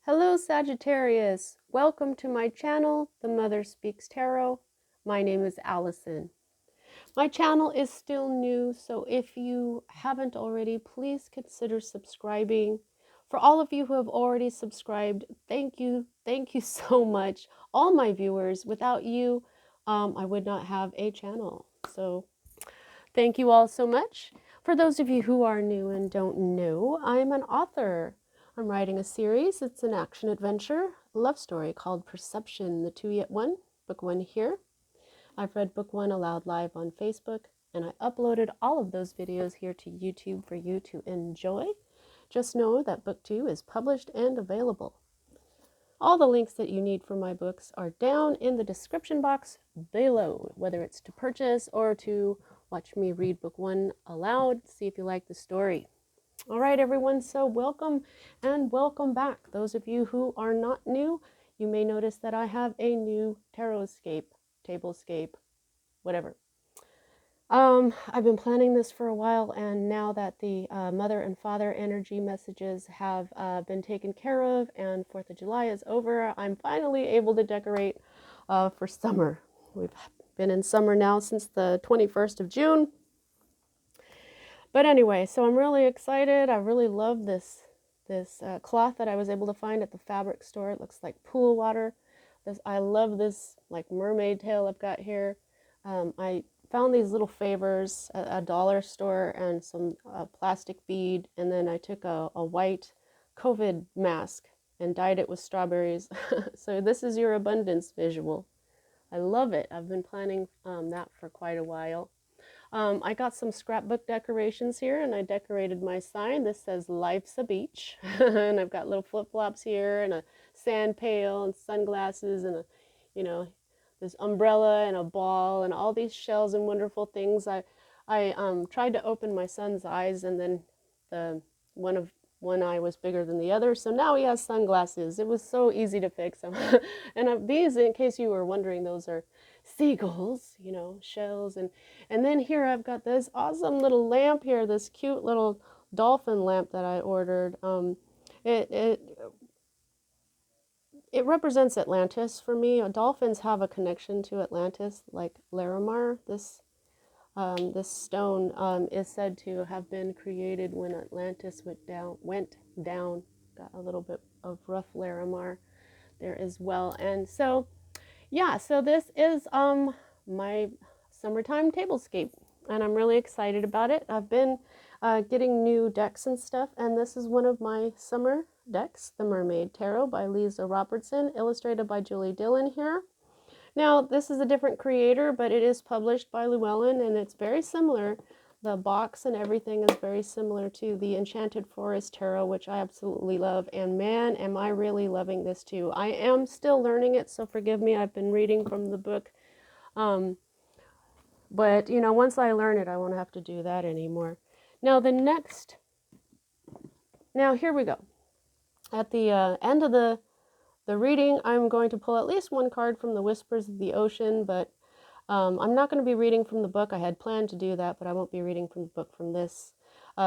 Hello Sagittarius, welcome to my channel, The Mother Speaks Tarot. My name is Allison. My channel is still new, so if you haven't already, please consider subscribing. For all of you who have already subscribed, thank you so much. All my viewers, without you, I would not have a channel. So thank you all so much. For those of you who are new and don't know, I'm an author. I'm writing a series. It's an action adventure love story called Perception, the Two Yet One, book one here. I've read book one aloud live on Facebook, and I uploaded all of those videos here to YouTube for you to enjoy. Just know that book two is published and available. All the links that you need for my books are down in the description box below, whether it's to purchase or to watch me read book one aloud, see if you like the story. All right, everyone, so welcome and welcome back. Those of you who are not new, you may notice that I have a new tarotscape, tablescape, whatever. I've been planning this for a while, and now that the mother and father energy messages have been taken care of and 4th of July is over, I'm finally able to decorate for summer. We've been in summer now since the 21st of June. But anyway, so I'm really excited. I really love this cloth that I was able to find at the fabric store. It looks like pool water. I love this like mermaid tail I've got here. I found these little favors at a dollar store and some plastic bead, and then I took a white COVID mask and dyed it with strawberries. So this is your abundance visual. I love it. I've been planning that for quite a while. I got some scrapbook decorations here, and I decorated my sign. This says Life's a Beach. And I've got little flip-flops here and a sand pail and sunglasses and this umbrella and a ball and all these shells and wonderful things. I tried to open my son's eyes, and then one eye was bigger than the other, so now he has sunglasses. It was so easy to fix them. And these, in case you were wondering, those are seagulls, shells. And then here I've got this awesome little lamp here, this cute little dolphin lamp that I ordered. It represents Atlantis for me. Dolphins have a connection to Atlantis, like Larimar. This stone is said to have been created when Atlantis went down. Got a little bit of rough Larimar there as well. And so, yeah, so this is my summertime tablescape, and I'm really excited about it. I've been getting new decks and stuff, and this is one of my summer decks, the Mermaid Tarot by Lisa Robertson, illustrated by Julie Dillon here. Now, this is a different creator, but it is published by Llewellyn, and it's very similar. The box and everything is very similar to the Enchanted Forest Tarot, which I absolutely love. And man, am I really loving this too. I am still learning it, so forgive me. I've been reading from the book. But, once I learn it, I won't have to do that anymore. Now, now here we go. At the end of the reading, I'm going to pull at least one card from the Whispers of the Ocean, but I'm not going to be reading from the book. I had planned to do that, but I won't be reading from the book from this.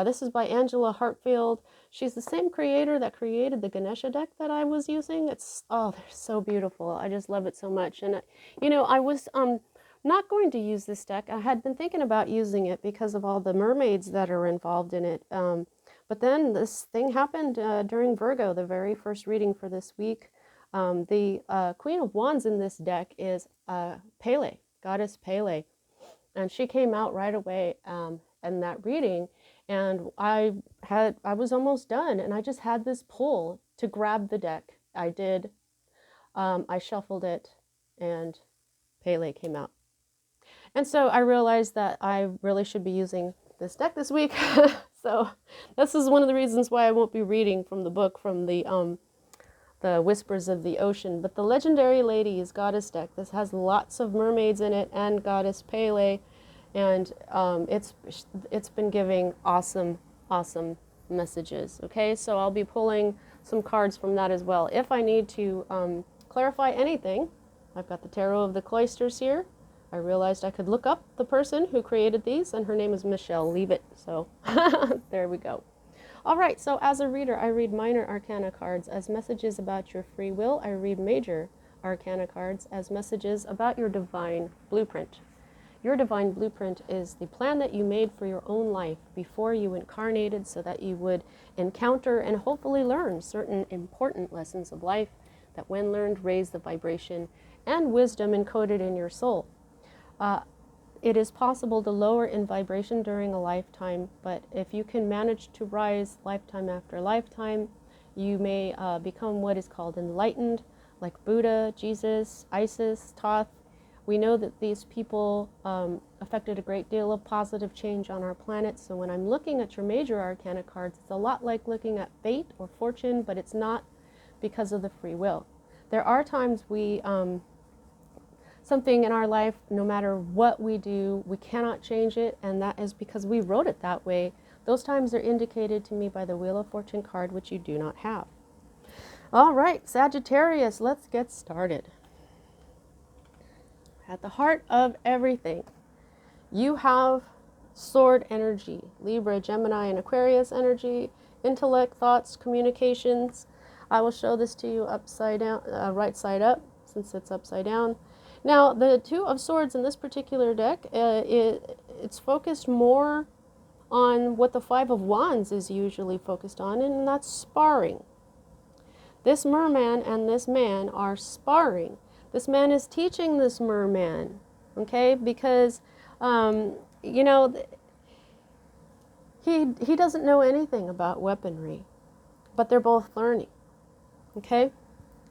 This is by Angela Hartfield. She's the same creator that created the Ganesha deck that I was using. They're so beautiful. I just love it so much. And, I was not going to use this deck. I had been thinking about using it because of all the mermaids that are involved in it. But then this thing happened during Virgo, the very first reading for this week. The Queen of Wands in this deck is Pele, goddess Pele, and she came out right away in that reading, and I was almost done, and I just had this pull to grab the deck. I did. I shuffled it, and Pele came out, and so I realized that I really should be using this deck this week. So this is one of the reasons why I won't be reading from the book from the Whispers of the Ocean. But the Legendary Ladies Goddess deck, this has lots of mermaids in it and Goddess Pele, and it's been giving awesome messages. Okay, so I'll be pulling some cards from that as well. If I need to clarify anything, I've got the Tarot of the Cloisters here. I realized I could look up the person who created these, and her name is Michelle Leavitt. So there we go. All right, so as a reader, I read minor arcana cards as messages about your free will. I read major arcana cards as messages about your divine blueprint. Your divine blueprint is the plan that you made for your own life before you incarnated so that you would encounter and hopefully learn certain important lessons of life that when learned raise the vibration and wisdom encoded in your soul. It is possible to lower in vibration during a lifetime, but if you can manage to rise lifetime after lifetime, you may become what is called enlightened, like Buddha, Jesus, Isis, Thoth. We know that these people affected a great deal of positive change on our planet. So when I'm looking at your major arcana cards, it's a lot like looking at fate or fortune, but it's not because of the free will. There are times something in our life, no matter what we do, we cannot change it, and that is because we wrote it that way. Those times are indicated to me by the Wheel of Fortune card, which you do not have. All right, Sagittarius, let's get started. At the heart of everything, you have sword energy, Libra, Gemini, and Aquarius energy, intellect, thoughts, communications. I will show this to you upside down, right side up, since it's upside down. Now, the Two of Swords in this particular deck, it's focused more on what the Five of Wands is usually focused on, and that's sparring. This merman and this man are sparring. This man is teaching this merman, okay, because, you know, he doesn't know anything about weaponry, but they're both learning, okay?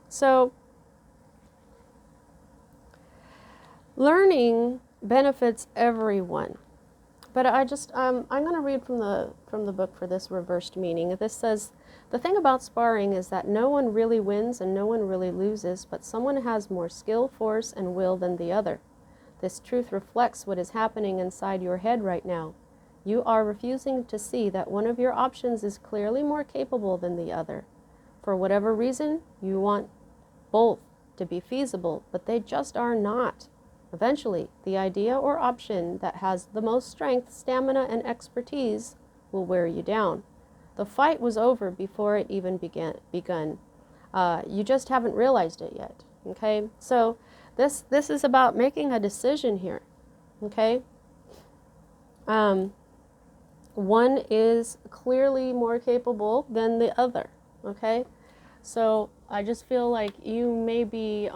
So, learning benefits everyone, but I'm going to read from the book for this reversed meaning. This says, the thing about sparring is that no one really wins and no one really loses, but someone has more skill, force, and will than the other. This truth reflects what is happening inside your head right now. You are refusing to see that one of your options is clearly more capable than the other. For whatever reason, you want both to be feasible, but they just are not. Eventually, the idea or option that has the most strength, stamina, and expertise will wear you down. The fight was over before it even begun. You just haven't realized it yet, okay? So this is about making a decision here, okay? One is clearly more capable than the other, okay? So I just feel like you may be...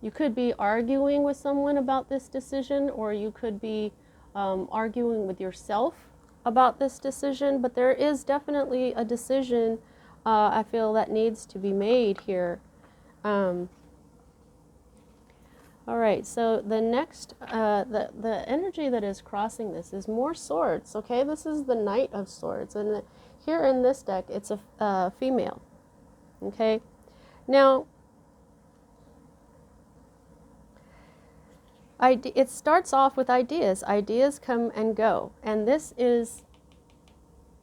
you could be arguing with someone about this decision, or you could be arguing with yourself about this decision, but there is definitely a decision I feel that needs to be made here. All right, so the next, the energy that is crossing this is more swords, okay? This is the Knight of Swords, and here in this deck, it's a female, okay? Now, it starts off with ideas. Ideas come and go, and this is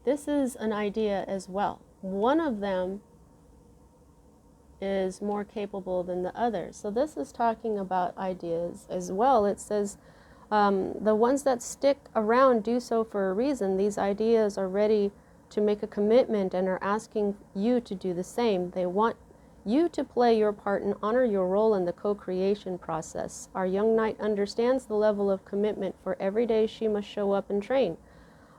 an idea as well. One of them is more capable than the other. So this is talking about ideas as well. It says the ones that stick around do so for a reason. These ideas are ready to make a commitment and are asking you to do the same. They want you to play your part and honor your role in the co-creation process. Our young knight understands the level of commitment, for every day she must show up and train.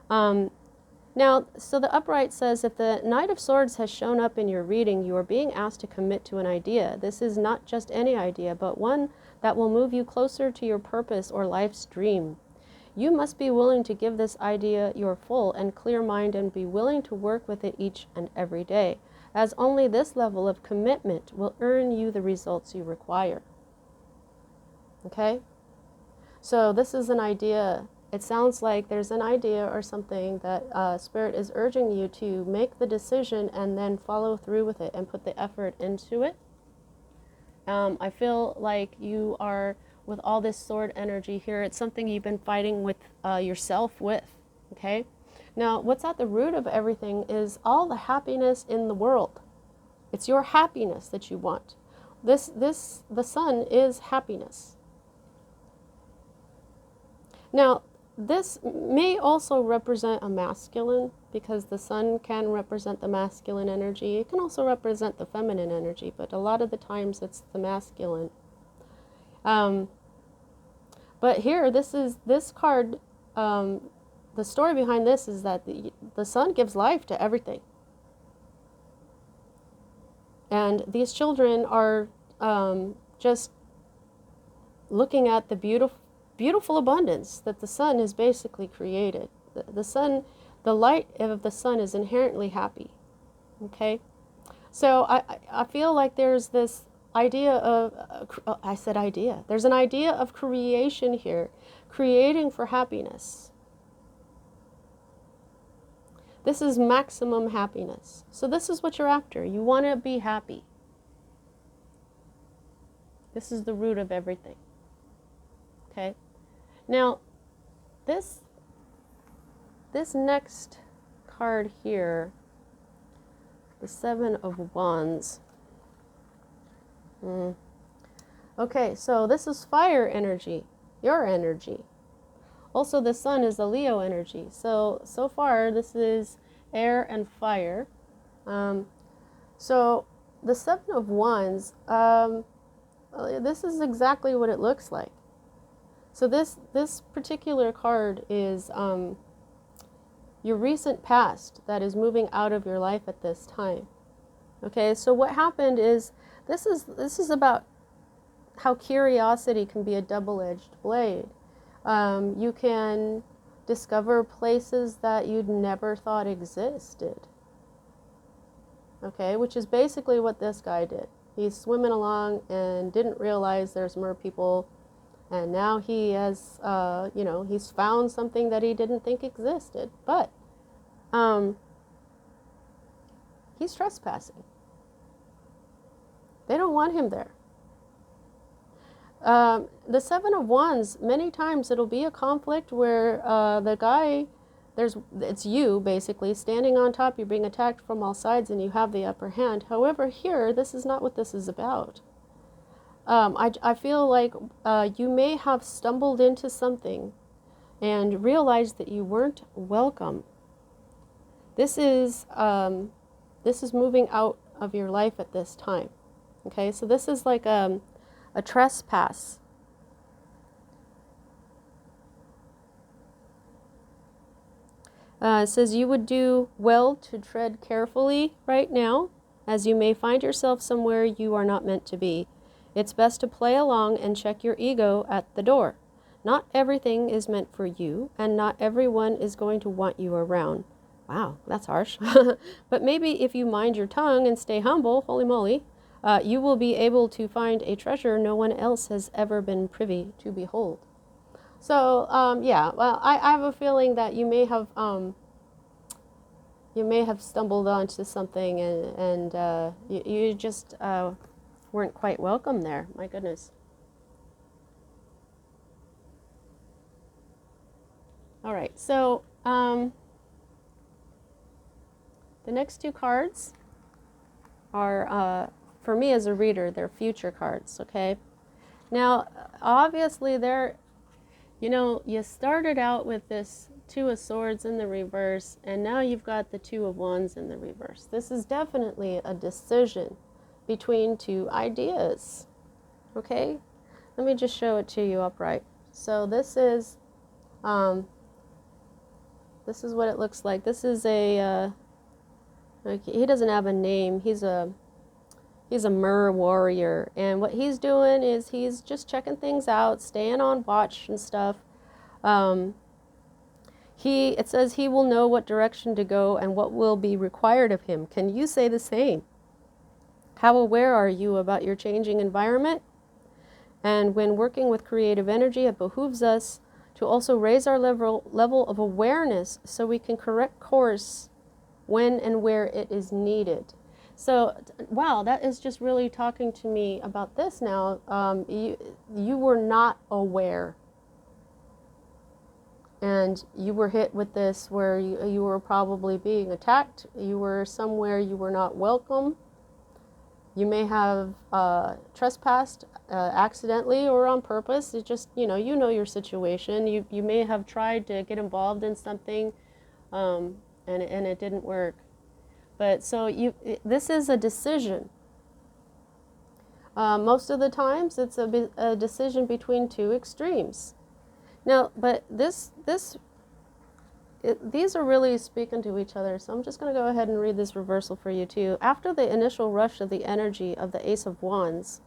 Now, so the upright says, if the Knight of Swords has shown up in your reading, you are being asked to commit to an idea. This is not just any idea, but one that will move you closer to your purpose or life's dream. You must be willing to give this idea your full and clear mind and be willing to work with it each and every day, as only this level of commitment will earn you the results you require. Okay? So this is an idea. It sounds like there's an idea or something that Spirit is urging you to make the decision and then follow through with it and put the effort into it. I feel like you are, with all this sword energy here, it's something you've been fighting with yourself with, okay? Now, what's at the root of everything is all the happiness in the world. It's your happiness that you want. The sun is happiness. Now, this may also represent a masculine, because the sun can represent the masculine energy. It can also represent the feminine energy, but a lot of the times it's the masculine. But here, this card, the story behind this is that the sun gives life to everything. And these children are just looking at the beautiful abundance that the sun has basically created. The sun, the light of the sun is inherently happy. Okay? So I feel like there's this idea of, I said idea. There's an idea of creation here, creating for happiness. This is maximum happiness. So this is what you're after. You want to be happy. This is the root of everything. Okay? Now, this next card here, the Seven of Wands. Okay, so this is fire energy, your energy. Also, the sun is the Leo energy. So far, this is air and fire. So the Seven of Wands, this is exactly what it looks like. So this particular card is your recent past that is moving out of your life at this time. Okay, so what happened is this is about how curiosity can be a double-edged blade. You can discover places that you'd never thought existed. Okay, which is basically what this guy did. He's swimming along and didn't realize there's more people, and now he has, he's found something that he didn't think existed. But he's trespassing. They don't want him there. The Seven of Wands, many times it'll be a conflict where the guy, it's you basically standing on top, you're being attacked from all sides and you have the upper hand. However, here, this is not what this is about. I feel like you may have stumbled into something and realized that you weren't welcome. This is moving out of your life at this time. Okay, so this is like a trespass. It says you would do well to tread carefully right now, as you may find yourself somewhere you are not meant to be. It's best to play along and check your ego at the door. Not everything is meant for you, and not everyone is going to want you around. Wow, that's harsh. But maybe if you mind your tongue and stay humble, holy moly, you will be able to find a treasure no one else has ever been privy to behold. So, yeah, well, I have a feeling that you may have stumbled onto something and you just weren't quite welcome there. My goodness. All right, so the next two cards are, for me as a reader, they're future cards, okay? Now, obviously, you started out with this Two of Swords in the reverse, and now you've got the Two of Wands in the reverse. This is definitely a decision between two ideas, okay? Let me just show it to you upright. So this is what it looks like. This is a, he doesn't have a name. He's a Mer warrior, and what he's doing is he's just checking things out, staying on watch and stuff. It says he will know what direction to go and what will be required of him. Can you say the same? How aware are you about your changing environment? And when working with creative energy, it behooves us to also raise our level of awareness so we can correct course when and where it is needed. So, wow, that is just really talking to me about this now. You were not aware. And you were hit with this where you were probably being attacked. You were somewhere you were not welcome. You may have trespassed accidentally or on purpose. It just, you know your situation. You may have tried to get involved in something, and it didn't work. But so this is a decision. Most of the times, it's a decision between two extremes. Now, but these are really speaking to each other, so I'm just going to go ahead and read this reversal for you too. After the initial rush of the energy of the Ace of Wands,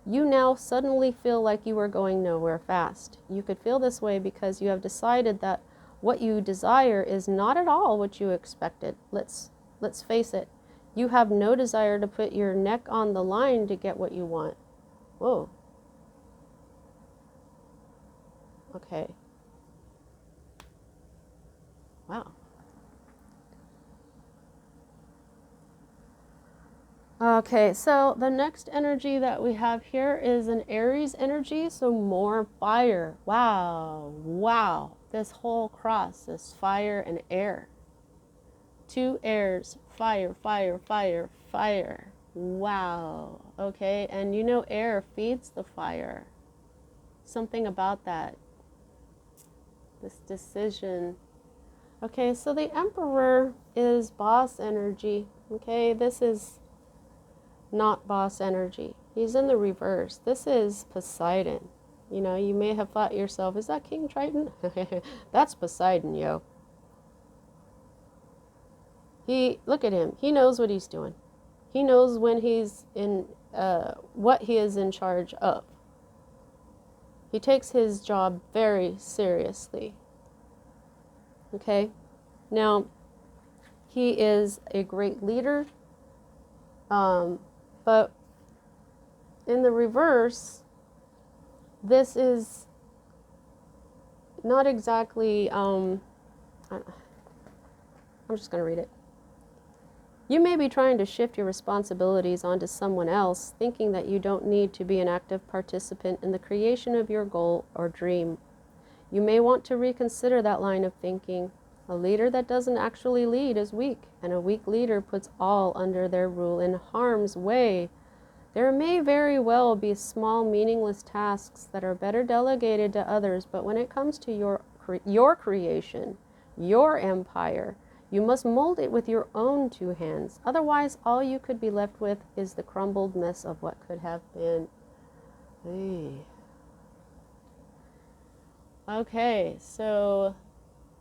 you now suddenly feel like you are going nowhere fast. You could feel this way because you have decided that what you desire is not at all what you expected. Let's face it. You have no desire to put your neck on the line to get what you want. Whoa. Okay. Wow. Okay, so the next energy that we have here is an Aries energy, so more fire. Wow, wow. This whole cross is fire and air. Two airs, fire, fire, fire, fire. Wow. Okay, and you know air feeds the fire. Something about that. This decision. Okay, so the Emperor is boss energy. Okay, this is not boss energy. He's in the reverse. This is Poseidon. You know, you may have thought to yourself, is that King Triton? That's Poseidon, yo. Look at him. He knows what he's doing. He knows when he's in, what he is in charge of. He takes his job very seriously. Okay? Now, he is a great leader, but in the reverse, this is not exactly, I'm just going to read it. You may be trying to shift your responsibilities onto someone else, thinking that you don't need to be an active participant in the creation of your goal or dream. You may want to reconsider that line of thinking. A leader that doesn't actually lead is weak, and a weak leader puts all under their rule in harm's way. There may very well be small, meaningless tasks that are better delegated to others, but when it comes to your creation, your empire, you must mold it with your own two hands. Otherwise, all you could be left with is the crumbled mess of what could have been. Hey. Okay, so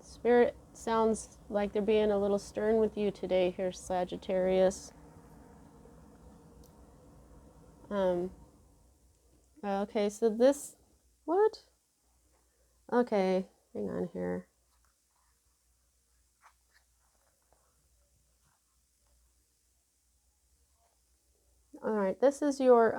Spirit sounds like they're being a little stern with you today here, Sagittarius. Okay, so this, what? Okay, hang on here. All right, this is your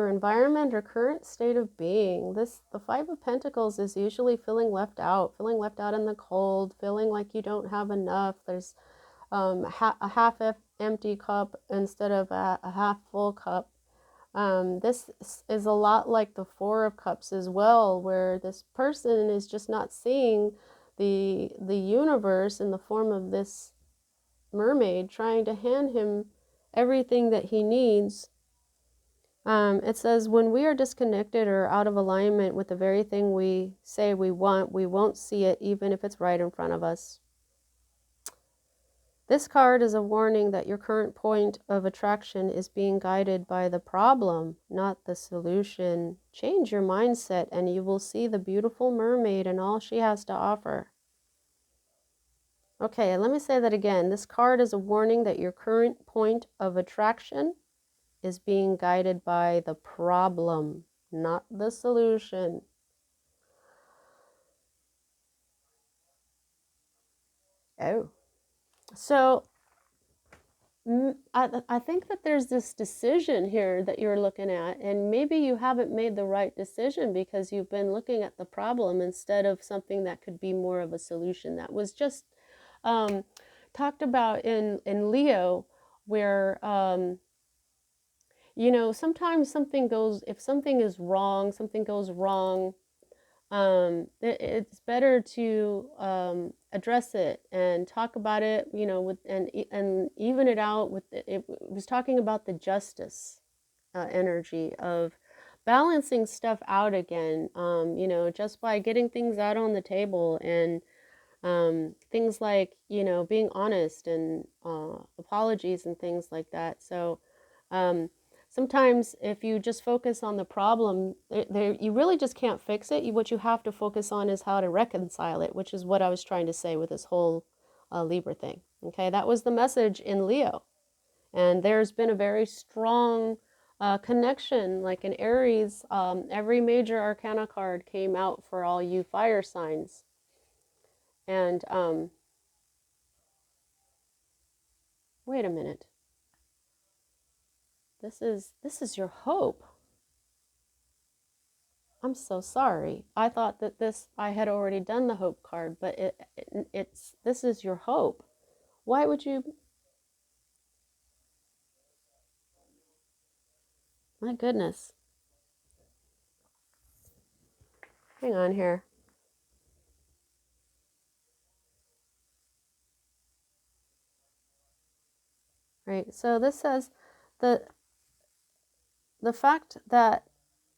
environment or current state of being. The Five of Pentacles is usually feeling left out in the cold, feeling like you don't have enough. There's a half empty cup instead of a half full cup. This is a lot like the Four of Cups as well, where this person is just not seeing the universe in the form of this mermaid trying to hand him everything that he needs. It says, when we are disconnected or out of alignment with the very thing we say we want, we won't see it even if it's right in front of us. This card is a warning that your current point of attraction is being guided by the problem, not the solution. Change your mindset and you will see the beautiful mermaid and all she has to offer. Okay, let me say that again. This card is a warning that your current point of attraction is being guided by the problem, not the solution. Oh. So I think that there's this decision here that you're looking at, and maybe you haven't made the right decision because you've been looking at the problem instead of something that could be more of a solution. That was just talked about in Leo, where you know, sometimes if something is wrong, something goes wrong, it's better to address it and talk about it, you know, with and even it out with it was talking about the justice energy of balancing stuff out again, you know, just by getting things out on the table and things like, you know, being honest and apologies and things like that. So um, sometimes if you just focus on the problem, you really just can't fix it. What you have to focus on is how to reconcile it, which is what I was trying to say with this whole Libra thing. Okay, that was the message in Leo. And there's been a very strong connection, like in Aries, every major arcana card came out for all you fire signs. And wait a minute. This is your hope. I'm so sorry. I thought that I had already done the hope card, but it's this is your hope. Why would you? My goodness. Hang on here. Right. So this says the the fact that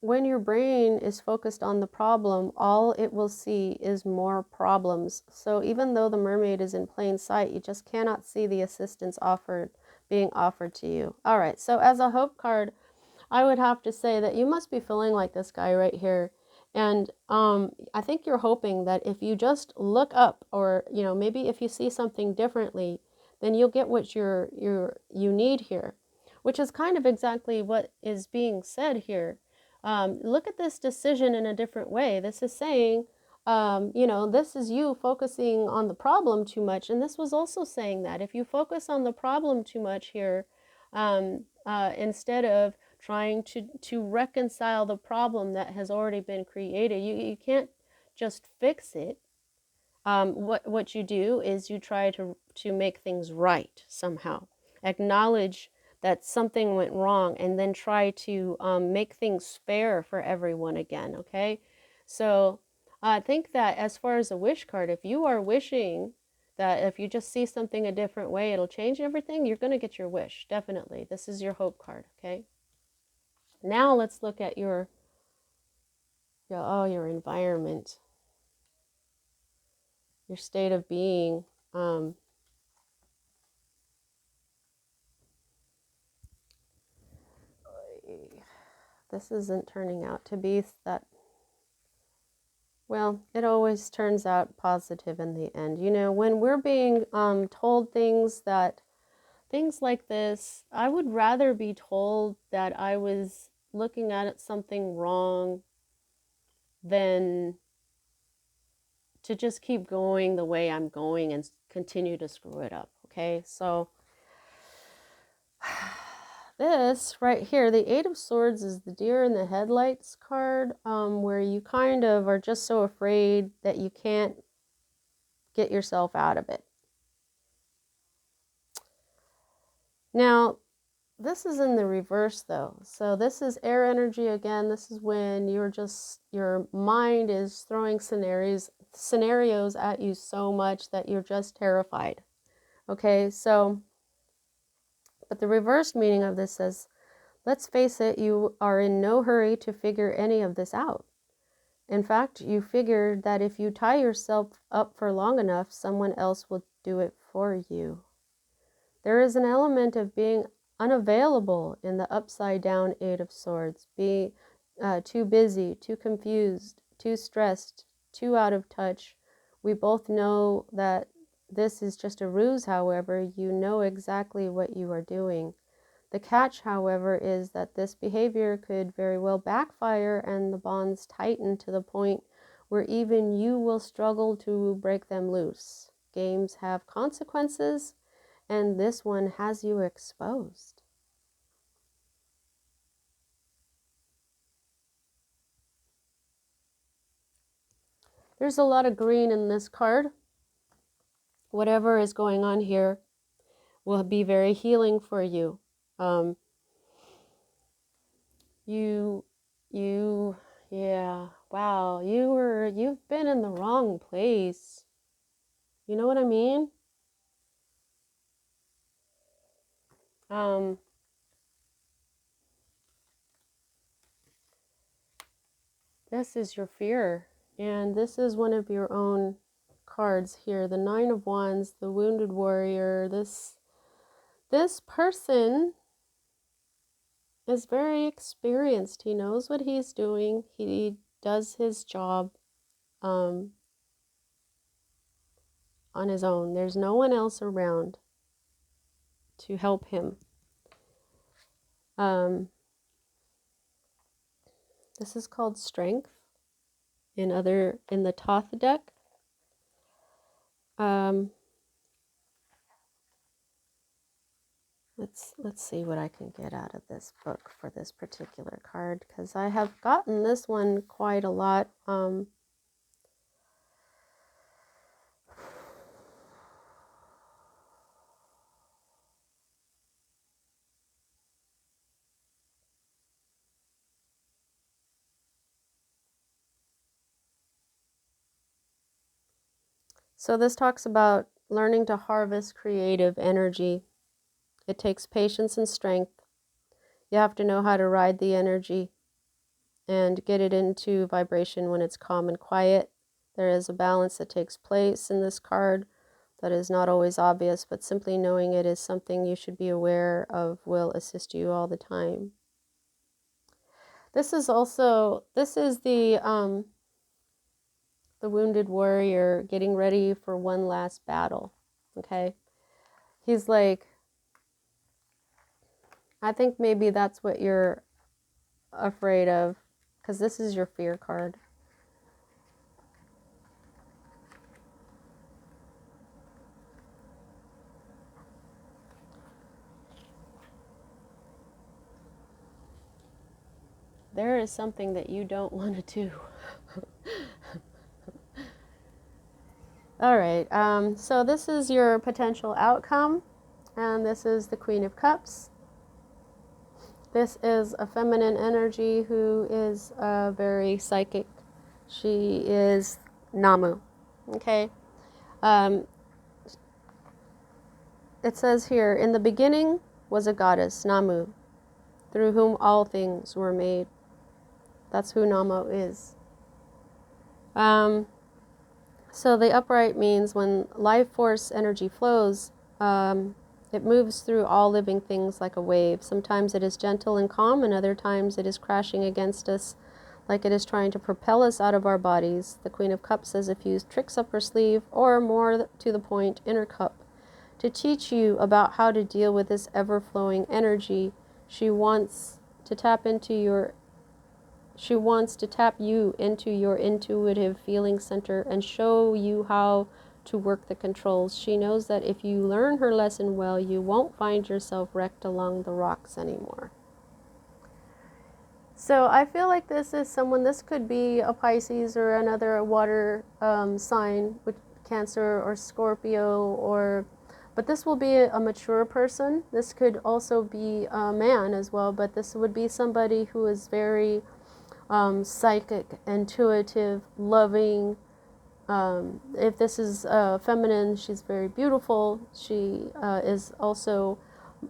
when your brain is focused on the problem, all it will see is more problems. So even though the mermaid is in plain sight, you just cannot see the assistance being offered to you. All right. So as a hope card, I would have to say that you must be feeling like this guy right here. And I think you're hoping that if you just look up, or you know, maybe if you see something differently, then you'll get what you need here, which is kind of exactly what is being said here. Look at this decision in a different way. This is saying, you know, this is you focusing on the problem too much, and this was also saying that if you focus on the problem too much here, instead of trying to reconcile the problem that has already been created. You can't just fix it. What you do is you try to make things right somehow. Acknowledge that something went wrong and then try to make things fair for everyone again, okay? So I think that as far as a wish card, if you are wishing that if you just see something a different way, it'll change everything, you're going to get your wish, definitely. This is your hope card, okay? Now let's look at your environment, your state of being. This isn't turning out to be that, well, it always turns out positive in the end. You know, when we're being told things like this, I would rather be told that I was looking at something wrong than to just keep going the way I'm going and continue to screw it up. Okay, so this right here, the Eight of Swords, is the deer in the headlights card, where you kind of are just so afraid that you can't get yourself out of it. Now, this is in the reverse though. So this is air energy again. This is when your mind is throwing scenarios at you so much that you're just terrified. Okay, so, but the reverse meaning of this says, let's face it, you are in no hurry to figure any of this out. In fact, you figured that if you tie yourself up for long enough, someone else will do it for you. There is an element of being unavailable in the upside down Eight of Swords. Be too busy, too confused, too stressed, too out of touch. We both know that this is just a ruse, however. You know exactly what you are doing. The catch, however, is that this behavior could very well backfire and the bonds tighten to the point where even you will struggle to break them loose. Games have consequences, and this one has you exposed. There's a lot of green in this card. Whatever is going on here will be very healing for you. Yeah, wow, you've been in the wrong place. You know what I mean? This is your fear, and this is one of your own cards here. The Nine of Wands, the Wounded Warrior. This person is very experienced. He knows what he's doing. He does his job on his own. There's no one else around to help him. This is called Strength in the Thoth deck. Let's see what I can get out of this book for this particular card, because I have gotten this one quite a lot. So this talks about learning to harvest creative energy. It takes patience and strength. You have to know how to ride the energy and get it into vibration when it's calm and quiet. There is a balance that takes place in this card that is not always obvious, but simply knowing it is something you should be aware of will assist you all the time. This is the Wounded Warrior getting ready for one last battle. Okay, he's like, I think maybe that's what you're afraid of, because this is your fear card. There is something that you don't want to do. All right, so this is your potential outcome, and this is the Queen of Cups. This is a feminine energy who is very psychic. She is Namu, okay? It says here, in the beginning was a goddess, Namu, through whom all things were made. That's who Namu is. So the upright means when life force energy flows, it moves through all living things like a wave. Sometimes it is gentle and calm, and other times it is crashing against us like it is trying to propel us out of our bodies. The Queen of Cups has a few tricks up her sleeve, or more to the point, in her cup, to teach you about how to deal with this ever-flowing energy. She wants to tap you into your intuitive feeling center and show you how to work the controls. She knows that if you learn her lesson well, you won't find yourself wrecked along the rocks anymore. So I feel like this could be a Pisces or another water sign, with Cancer or Scorpio, but this will be a mature person. This could also be a man as well, but this would be somebody who is very psychic, intuitive, loving. If this is feminine, she's very beautiful. She is also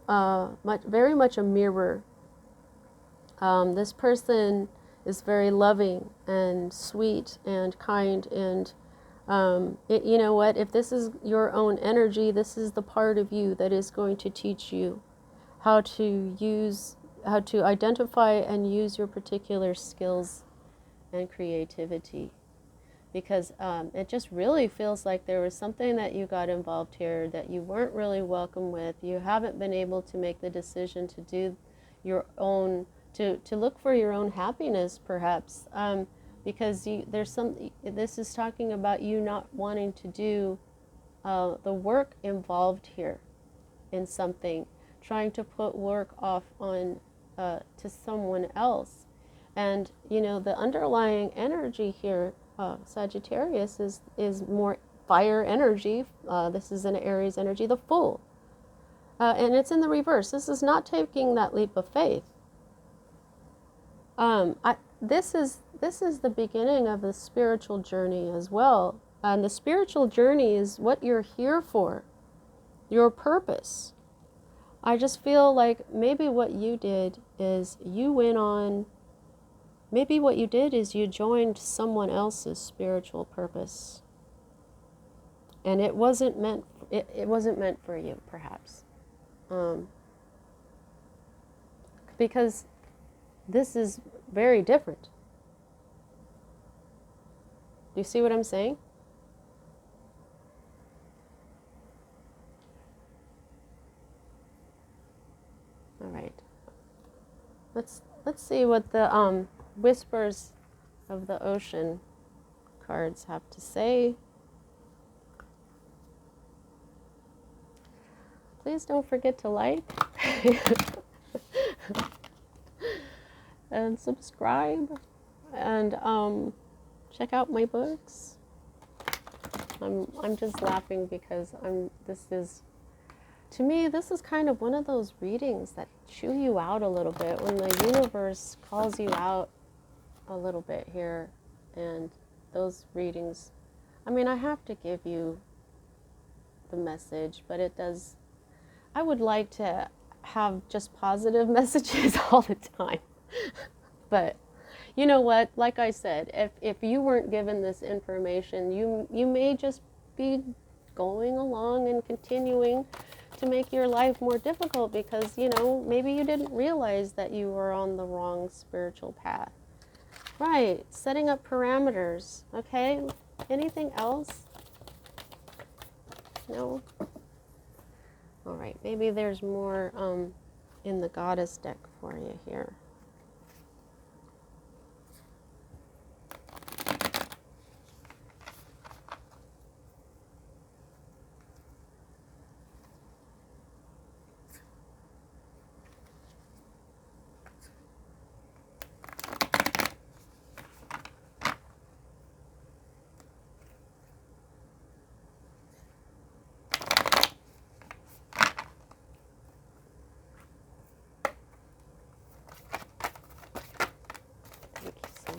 very much a mirror. This person is very loving and sweet and kind, and you know what? If this is your own energy, this is the part of you that is going to teach you how to identify and use your particular skills and creativity, because it just really feels like there was something that you got involved here that you weren't really welcome with. You haven't been able to make the decision to do your own, to look for your own happiness, perhaps, because this is talking about you not wanting to do the work involved here in something, trying to put work off on to someone else. And you know, the underlying energy here, Sagittarius, is more fire energy. This is an Aries energy, the Fool, and it's in the reverse. This is not taking that leap of faith. This is the beginning of a spiritual journey as well. And the spiritual journey is what you're here for, your purpose. I just feel like maybe what you did is you went on, maybe what you did is you joined someone else's spiritual purpose. And it wasn't meant, it wasn't meant for you, perhaps. Because this is very different. Do you see what I'm saying? All right. Let's see what the whispers of the ocean cards have to say. Please don't forget to like and subscribe and check out my books. I'm just laughing because to me, this is kind of one of those readings that chew you out a little bit when the universe calls you out a little bit here. And those readings, I mean, I have to give you the message, but it does, I would like to have just positive messages all the time. But you know what, like I said, if you weren't given this information, you may just be going along and continuing to make your life more difficult because, you know, maybe you didn't realize that you were on the wrong spiritual path. Right, setting up parameters, okay? Anything else? No? All right, maybe there's more in the goddess deck for you here.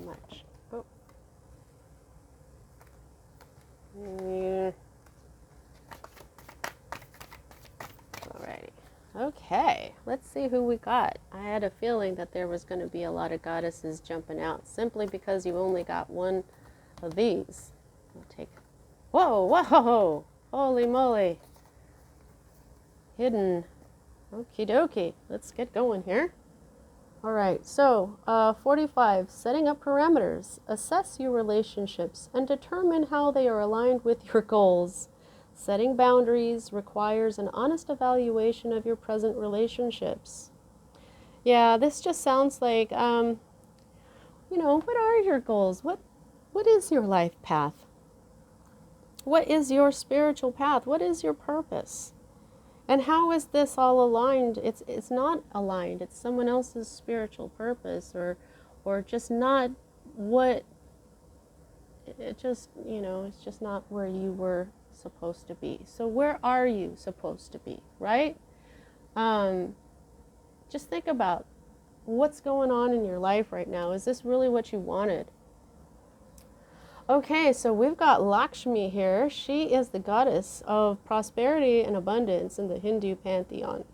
Much. Oh. Yeah. Alrighty. Okay, let's see who we got. I had a feeling that there was going to be a lot of goddesses jumping out simply because you only got one of these. We'll take. Whoa, whoa, holy moly. Hidden. Okie dokie. Let's get going here. All right, so 45, setting up parameters. Assess your relationships and determine how they are aligned with your goals. Setting boundaries requires an honest evaluation of your present relationships. Yeah, this just sounds like, you know, what are your goals? What is your life path? What is your spiritual path? What is your purpose? And how is this all aligned? It's not aligned. It's someone else's spiritual purpose or just not what, it just, you know, it's just not where you were supposed to be. So where are you supposed to be, right? Just think about what's going on in your life right now. Is this really what you wanted? Okay, so we've got Lakshmi here. She is the goddess of prosperity and abundance in the Hindu pantheon.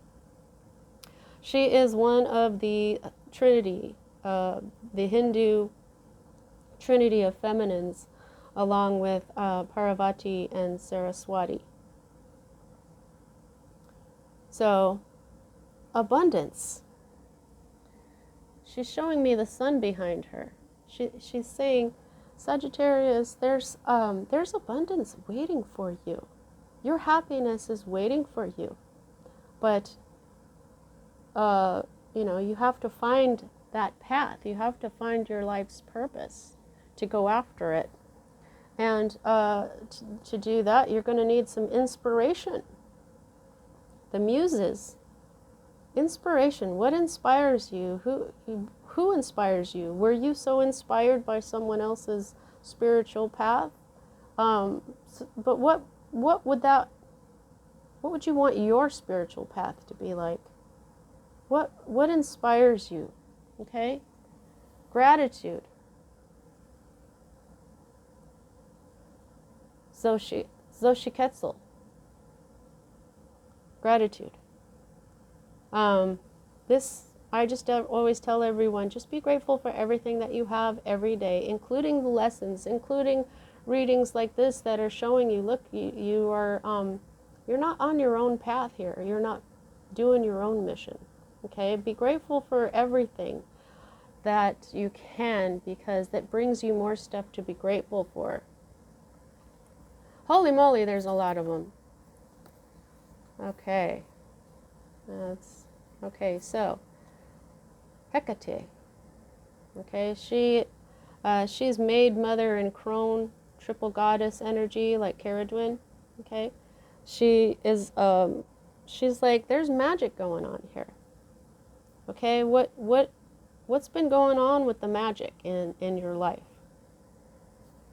She is one of the Trinity, the Hindu Trinity of feminines, along with Parvati and Saraswati. So, abundance. She's showing me the sun behind her. She's saying, Sagittarius, there's abundance waiting for you. Your happiness is waiting for you. But, you know, you have to find that path. You have to find your life's purpose to go after it. And to do that, you're going to need some inspiration. The muses. Inspiration. What inspires you? Who inspires you? Were you so inspired by someone else's spiritual path? But what would you want your spiritual path to be like? What inspires you? Okay? Gratitude. Xochitl, gratitude. I just always tell everyone, just be grateful for everything that you have every day, including the lessons, including readings like this that are showing you, look, you are, you're not on your own path here. You're not doing your own mission. Okay, be grateful for everything that you can, because that brings you more stuff to be grateful for. Holy moly, there's a lot of them. Okay, okay, so Hecate. Okay, she's maid, mother, and crone, triple goddess energy, like Caradwin. Okay, she is she's like, there's magic going on here. Okay, what's been going on with the magic in your life?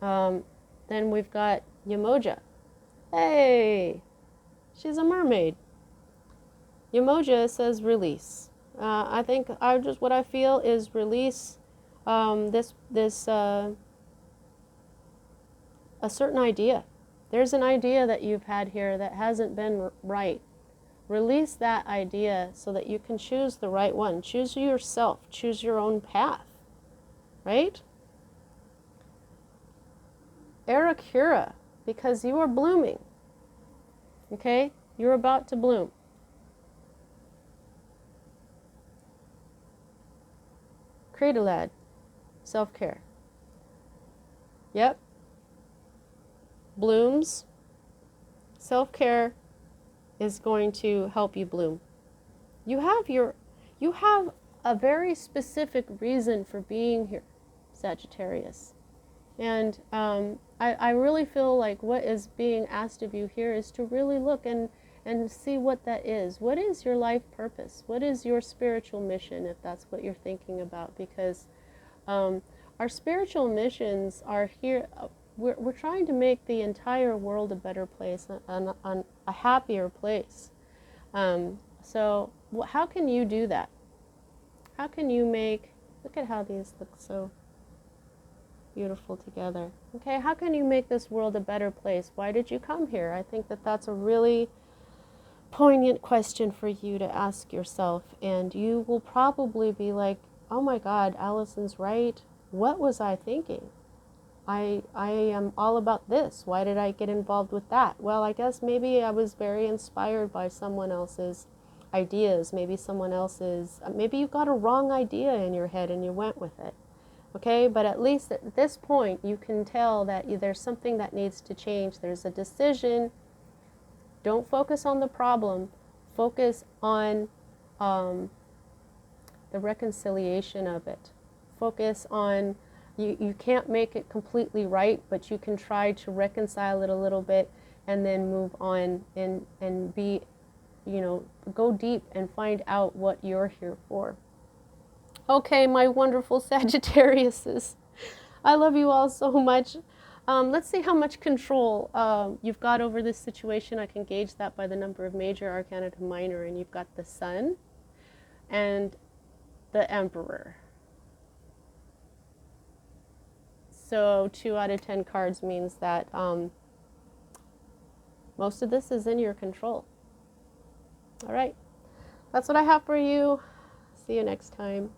Then we've got Yamoja. Hey, she's a mermaid. Yamoja says release. I think what I feel is release a certain idea. There's an idea that you've had here that hasn't been right. Release that idea so that you can choose the right one. Choose yourself. Choose your own path. Right? Arakura, because you are blooming. Okay? You're about to bloom. Cradalad, self-care. Yep. Blooms. Self-care is going to help you bloom. You have a very specific reason for being here, Sagittarius. And I really feel like what is being asked of you here is to really look and see what that is. What is your life purpose? What is your spiritual mission, if that's what you're thinking about? Because our spiritual missions are here. We're trying to make the entire world a better place, a happier place. So how can you do that? How can you look at how these look so beautiful together. Okay, how can you make this world a better place? Why did you come here? I think that that's a really poignant question for you to ask yourself, and you will probably be like, oh my God, Allison's right. What was I thinking? I am all about this. Why did I get involved with that? Well, I guess maybe I was very inspired by someone else's ideas, maybe maybe you got a wrong idea in your head and you went with it. Okay, but at least at this point you can tell that there's something that needs to change. There's a decision. Don't focus on the problem. Focus on the reconciliation of it. Focus on, you can't make it completely right, but you can try to reconcile it a little bit and then move on and be, go deep and find out what you're here for. Okay, my wonderful Sagittariuses. I love you all so much. Let's see how much control you've got over this situation. I can gauge that by the number of major arcana to minor, and you've got the Sun and the Emperor. So 2 out of 10 cards means that most of this is in your control. All right, that's what I have for you. See you next time.